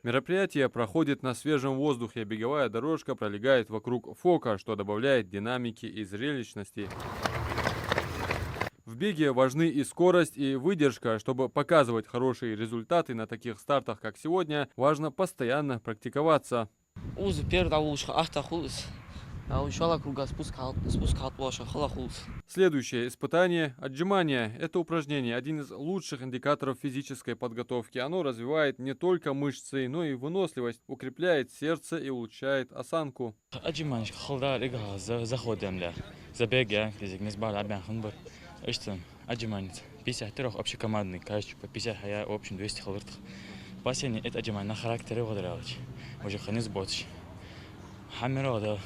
Мероприятие проходит на свежем воздухе, беговая дорожка пролегает вокруг фока, что добавляет динамики и зрелищности. В беге важны и скорость, и выдержка. Чтобы показывать хорошие результаты на таких стартах, как сегодня, важно постоянно практиковаться. Следующее испытание – отжимания. Это упражнение – один из лучших индикаторов физической подготовки. Оно развивает не только мышцы, но и выносливость, укрепляет сердце и улучшает осанку. Отжимания заходим забеги, отжимания 53 общекомандный, кажется, по 50, а я в общем 200 халвертов. Последнее это отжимания на характере водоралыч. Уже ханис боч. Хаммер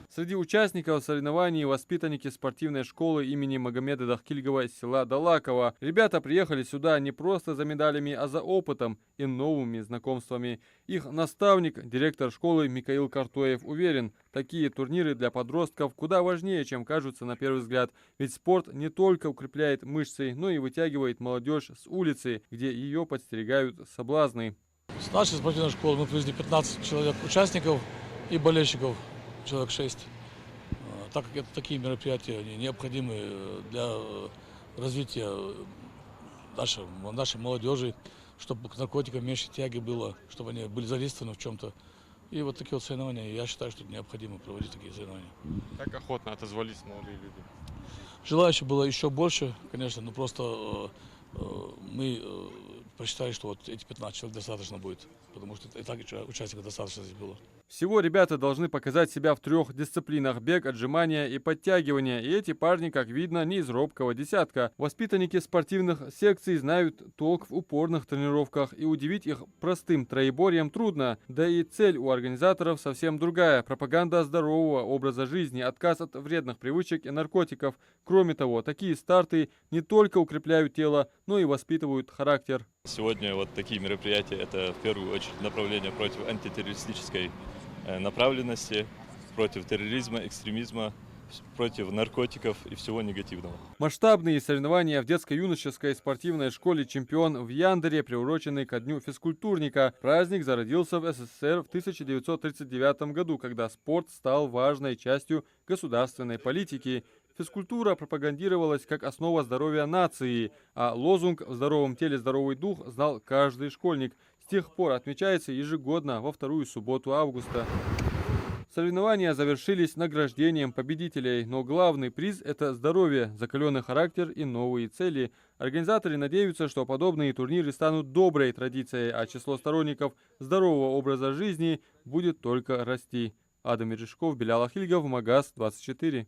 Среди участников соревнований воспитанники спортивной школы имени Магомеда Дахкильгова из села Далаково. Ребята приехали сюда не просто за медалями, а за опытом и новыми знакомствами. Их наставник, директор школы Микаил Картоев, уверен, такие турниры для подростков куда важнее, чем кажутся на первый взгляд. Ведь спорт не только укрепляет мышцы, но и вытягивает молодежь с улицы, где ее подстерегают соблазны. С нашей спортивной школы мы привезли 15 человек участников и болельщиков, человек 6. Так как такие мероприятия они необходимы для развития нашей молодежи, чтобы к наркотикам меньше тяги было, чтобы они были задействованы в чем-то. И вот такие вот соревнования, я считаю, что необходимо проводить такие соревнования. Так охотно отозвались молодые люди. Желающих было еще больше, конечно, но просто мы посчитали, что вот эти 15 человек достаточно будет, потому что и так участников достаточно здесь было. Всего ребята должны показать себя в 3 дисциплинах – бег, отжимания и подтягивания. И эти парни, как видно, не из робкого десятка. Воспитанники спортивных секций знают толк в упорных тренировках, и удивить их простым троеборьем трудно. Да и цель у организаторов совсем другая – пропаганда здорового образа жизни, отказ от вредных привычек и наркотиков. Кроме того, такие старты не только укрепляют тело, но и воспитывают характер. Сегодня вот такие мероприятия – это в первую очередь направление против антитеррористической направленности, против терроризма, экстремизма, против наркотиков и всего негативного. Масштабные соревнования в детско-юношеской спортивной школе «Чемпион» в Яндере приурочены ко Дню физкультурника. Праздник зародился в СССР в 1939 году, когда спорт стал важной частью государственной политики. Физкультура пропагандировалась как основа здоровья нации, а лозунг «В здоровом теле здоровый дух» знал каждый школьник. С тех пор отмечается ежегодно во 2-ю субботу августа. Соревнования завершились награждением победителей, но главный приз – это здоровье, закаленный характер и новые цели. Организаторы надеются, что подобные турниры станут доброй традицией, а число сторонников здорового образа жизни будет только расти. Адам Мережков, Белял Ахильгов, Магаз 24.